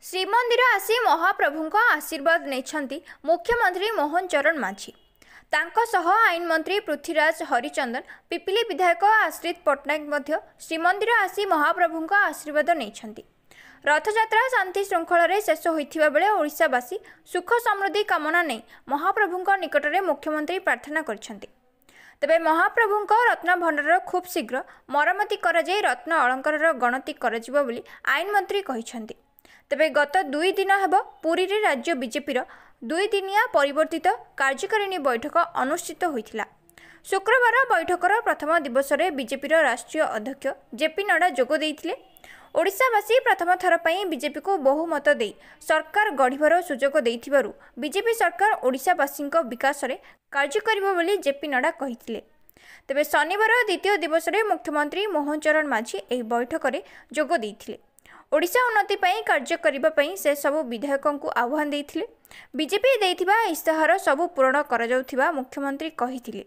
श्रीमंदिर आसी महाप्रभुଙ୍କ आशीर्वाद नेछंती मुख्यमंत्री मोहन चरण माझी तांको सह आईन मंत्री पृथ्वीराज हरिचंदन पिपिली विधायक आश्रित पट्टनायक मध्य श्रीमंदिर आसी महाप्रभुଙ୍କ आशीर्वाद नेछंती। रथयात्रा शांति श्रृंखल में शेष होइथिबा बेले ओडिशावासी सुख समृद्धि कामना नहीं महाप्रभुଙ୍କ निकटरे मुख्यमंत्री प्रार्थना करछंती। तेबे महाप्रभुଙ୍କ रत्न भंडार खूब शीघ्र मरमती कराଯାଇ रत्न अलंकार गणति कराଯିबो बोली आईन मंत्री कहिछंती। तेबे गत 2 दिन हेब पुरी रे राज्य बीजेपीर 2 दिनिया परिवर्तित कार्यकारिणी बैठक अनुष्ठित होइथिला। शुक्रवार बैठकर प्रथम दिवस में बीजेपीर राष्ट्रीय अध्यक्ष जेपी नड्डा जोग देइथिले। ओडिशावासी प्रथम थर पर बीजेपी को बहुमत दे सरकार गढ़िबार सुजोग देइथिबारु बीजेपी सरकार ओडिशावासी विकास रे कार्य करिबो बोली जेपी नड्डा कहिथिले। तेबे शनिवार द्वितीय दिवस में मुख्यमंत्री मोहन चरण माझी एही बैठक रे जोग देइथिले। ओडिशा उन्नति पई कार्य करिबा पई से सबु विधायकों को आह्वान देइथिले। बीजेपी देइथिबा इस्ताहार सबु पूर्ण करा जाउथिबा मुख्यमंत्री कहिथिले।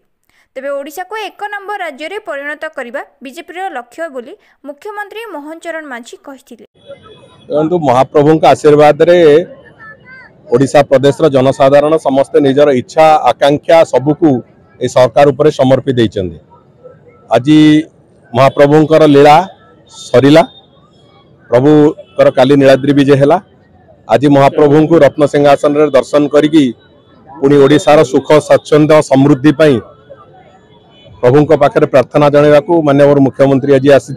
तेबे ओडिशा को 1 नंबर राज्य रे परिणत करिबा बीजेपी लक्ष्य बोली मुख्यमंत्री मोहन चरण माझी कहिथिले। परंतु महाप्रभु का आशीर्वाद रे ओडिशा प्रदेश रो जनसाधारण समस्त निजर इच्छा आकांक्षा सबुकु ए सरकार ऊपर समर्पित देइचंदी। आज महाप्रभुंकर लीला सरिला प्रभु कर काली नीलाद्री विजय है। आज महाप्रभु को रत्न सिंहासन रे दर्शन करी पुणी ओडिशार सुख स्वच्छंद समृद्धि पाई प्रभु पाखे प्रार्थना जनवा को माननीय मुख्यमंत्री आज आसी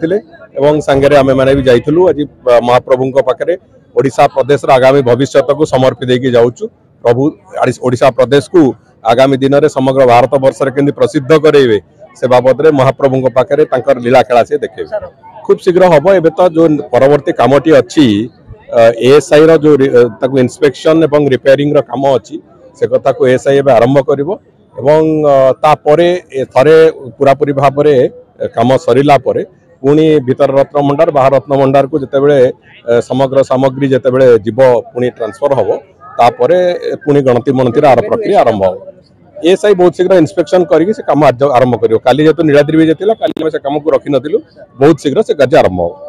सांगे आम मैंने भी जाइलु। आज महाप्रभु पाखे ओडिशा प्रदेश आगामी भविष्य को समर्पित देकी जाऊँ। प्रभु ओडिशा प्रदेश को आगामी दिन में समग्र भारत वर्ष के प्रसिद्ध करेंगे से बाबद महाप्रभु पाखे लीला खेला से देखे खूब शीघ्र हम। एवं तो जो परवर्ती कामटी अच्छी एएसआई रो जो इंस्पेक्शन एवं रिपेयरिंग काम अच्छी से कथा को एएसआई आरंभ करिवो एवं तापरे थरे पूरापूरी भाव में काम सरिला परे पुणी भीतर रत्न भंडार बाहर रत्न भंडार को जितेबाला समग्र सामग्री जितेबाला जीव पुणी ट्रांसफर हम तापरे पुणी गणति मणतिर आर प्रक्रिया आरंभ हो। एएसआई बहुत शीघ्र इंस्पेक्शन करके से काम आरंभ करिवो। काली जेतु नीलाद्री विजय थिला काली से काम को रखि नथिलु बहुत शीघ्र से कार्य आरंभ हो।